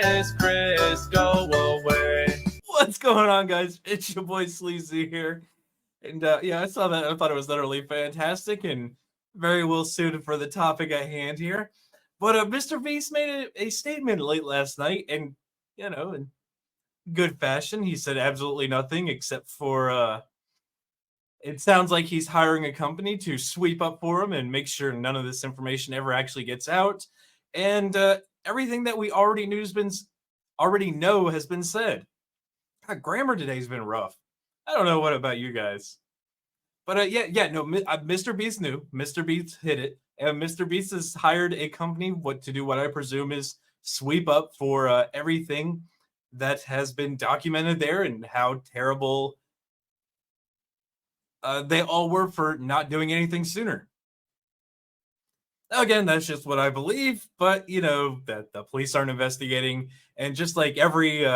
Kris, go away. What's going on, guys? It's your boy Sleazy here. And yeah, I saw that. I thought it was utterly fantastic and very well suited for the topic at hand here. But Mr. Beast made a statement late last night, and in good fashion, he said absolutely nothing except for it sounds like he's hiring a company to sweep up for him and make sure none of this information ever actually gets out. And everything that we already know has been said. God, grammar today's been rough. I don't know what about you guys, but no, Mr. Beast knew. Mr. Beast hit it, and Mr. Beast has hired a company to do what I presume is sweep up for everything that has been documented there and how terrible they all were for not doing anything sooner. Again, that's just what I believe, but that the police aren't investigating, and just like every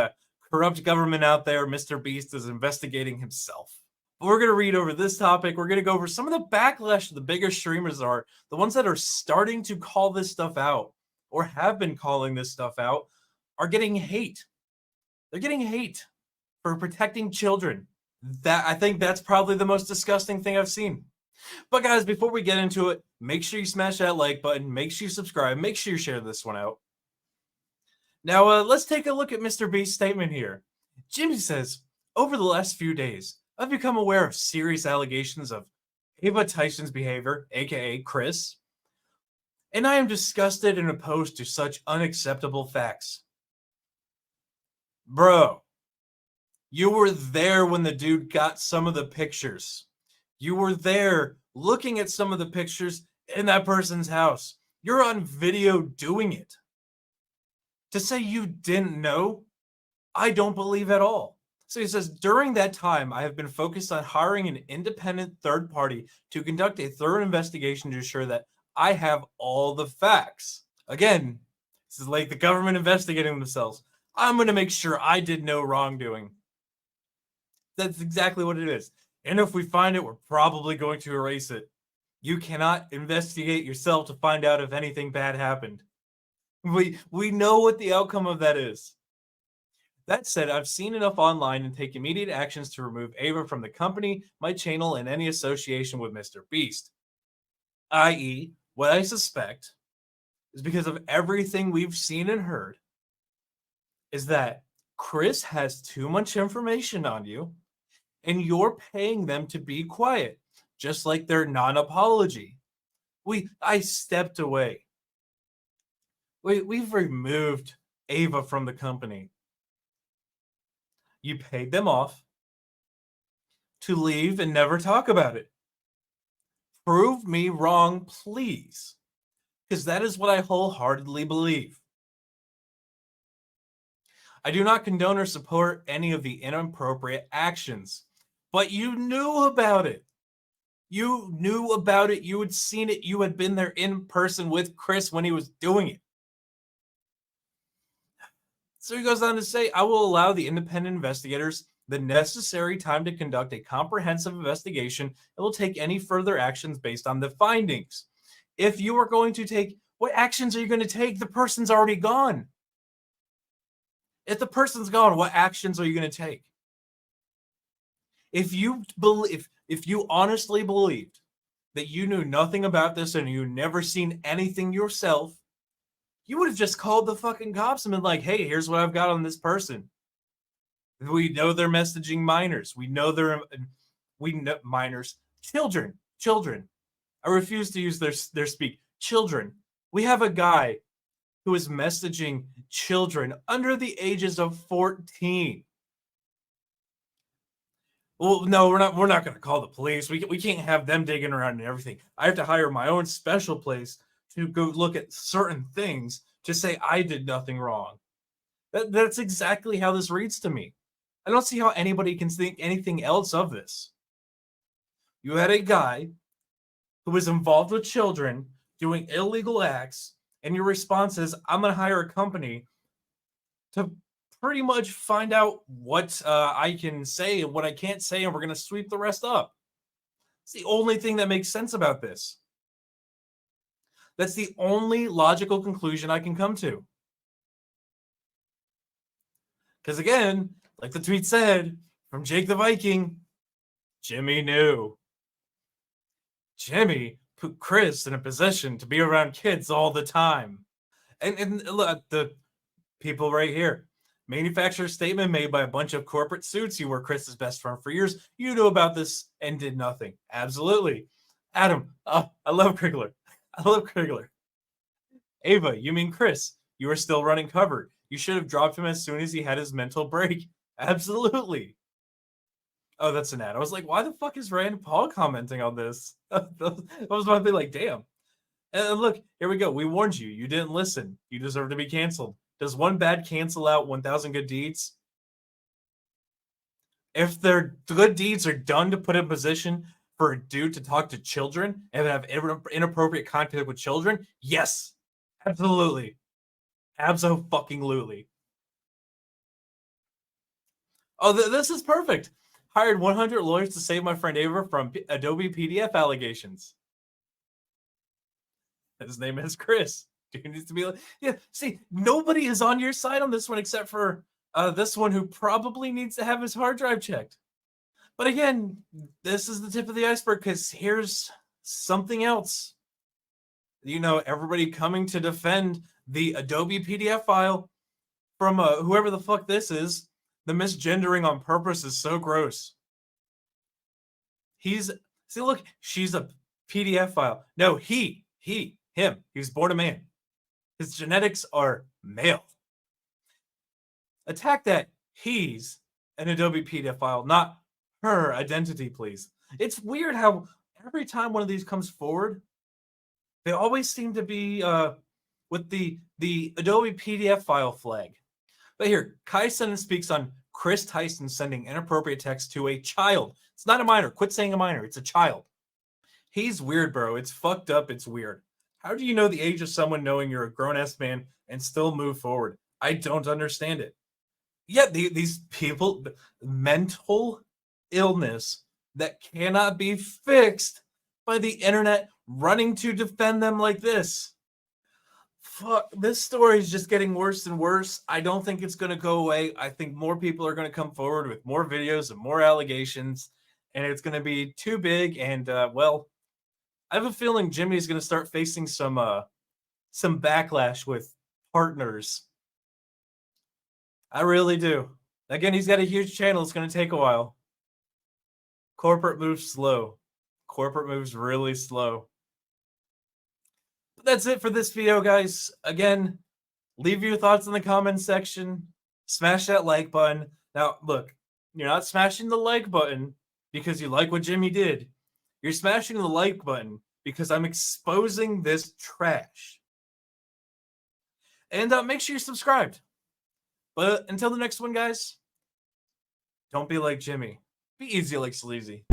corrupt government out there, Mr. Beast is investigating himself. But we're going to read over this topic. We're going to go over some of the backlash the bigger streamers are, the ones that are starting to call this stuff out or have been calling this stuff out, are getting hate. They're getting hate for protecting children. I think that's probably the most disgusting thing I've seen. But guys, before we get into it, make sure you smash that like button, make sure you subscribe, make sure you share this one out. Now, let's take a look at Mr. Beast's statement here. Jimmy says, over the last few days, I've become aware of serious allegations of Ava Tyson's behavior, aka Kris, and I am disgusted and opposed to such unacceptable facts. Bro, you were there when the dude got some of the pictures. You were there looking at some of the pictures in that person's house. You're on video doing it. To say you didn't know, I don't believe at all. So he says, during that time, I have been focused on hiring an independent third party to conduct a thorough investigation to ensure that I have all the facts. Again, this is like the government investigating themselves. I'm going to make sure I did no wrongdoing. That's exactly what it is. And if we find it, we're probably going to erase it. You cannot investigate yourself to find out if anything bad happened. We know what the outcome of that is. That said, I've seen enough online and take immediate actions to remove Ava from the company, my channel, and any association with Mr. Beast. I.e., what I suspect is because of everything we've seen and heard, is that Kris has too much information on you, and you're paying them to be quiet, just like their non-apology. I stepped away. We've removed Ava from the company. You paid them off to leave and never talk about it. Prove me wrong, please, because that is what I wholeheartedly believe. I do not condone or support any of the inappropriate actions, but you knew about it. You knew about it. You had seen it. You had been there in person with Kris when he was doing it. So he goes on to say, I will allow the independent investigators the necessary time to conduct a comprehensive investigation and will take any further actions based on the findings. If you are going to take, what actions are you going to take? The person's already gone. If the person's gone, what actions are you going to take? If you honestly believed that you knew nothing about this and you never seen anything yourself, you would have just called the fucking cops and been like, hey, here's what I've got on this person. We know they're messaging minors. We know minors, children. I refuse to use their speak. Children. We have a guy who is messaging children under the ages of 14. Well, no, we're not going to call the police. We can't have them digging around and everything. I have to hire my own special place to go look at certain things to say I did nothing wrong. That's exactly how this reads to me. I don't see how anybody can think anything else of this. You had a guy who was involved with children doing illegal acts, and your response is, I'm going to hire a company to pretty much find out what I can say and what I can't say, and we're going to sweep the rest up. It's the only thing that makes sense about this. That's the only logical conclusion I can come to. Because again, like the tweet said from Jake the Viking, Jimmy knew. Jimmy put Kris in a position to be around kids all the time. And look, the people right here. Manufacturer statement made by a bunch of corporate suits. You were Kris's best friend for years. You knew about this and did nothing. Absolutely. Adam, I love Krigler. I love Krigler. Ava, you mean Kris. You were still running cover. You should have dropped him as soon as he had his mental break. Absolutely. Oh, that's an ad. I was like, why the fuck is Rand Paul commenting on this? That was one thing, like, damn. And look, here we go. We warned you. You didn't listen. You deserve to be canceled. Does one bad cancel out 1,000 good deeds? If their good deeds are done to put in position for a dude to talk to children and have inappropriate contact with children, yes, absolutely. Abso-fucking-lutely. Oh, this is perfect. Hired 100 lawyers to save my friend Ava from Adobe PDF allegations. His name is Kris. Dude needs to be like, yeah. See, nobody is on your side on this one except for this one who probably needs to have his hard drive checked. But again, this is the tip of the iceberg because here's something else. You know, everybody coming to defend the Adobe PDF file from whoever the fuck this is. The misgendering on purpose is so gross. See, look, she's a PDF file. No, him. He was born a man. His genetics are male. Attack that he's an Adobe PDF file, not her identity, please. It's weird how every time one of these comes forward, they always seem to be with the Adobe PDF file flag. But here, Tyson speaks on Kris Tyson sending inappropriate text to a child. It's not a minor. Quit saying a minor. It's a child. He's weird, bro. It's fucked up. It's weird. How do you know the age of someone knowing you're a grown-ass man and still move forward? I don't understand it. Yet these people, mental illness that cannot be fixed by the internet running to defend them like this. Fuck, this story is just getting worse and worse. I don't think it's going to go away. I think more people are going to come forward with more videos and more allegations, and it's going to be too big. And well, I have a feeling Jimmy's going to start facing some backlash with partners. I really do. Again, he's got a huge channel. It's going to take a while. Corporate moves slow. Corporate moves really slow. But that's it for this video, guys. Again, leave your thoughts in the comments section. Smash that like button. Now, look, you're not smashing the like button because you like what Jimmy did. You're smashing the like button because I'm exposing this trash. And make sure you're subscribed. But until the next one, guys, don't be like Jimmy. Be easy like Sleazy.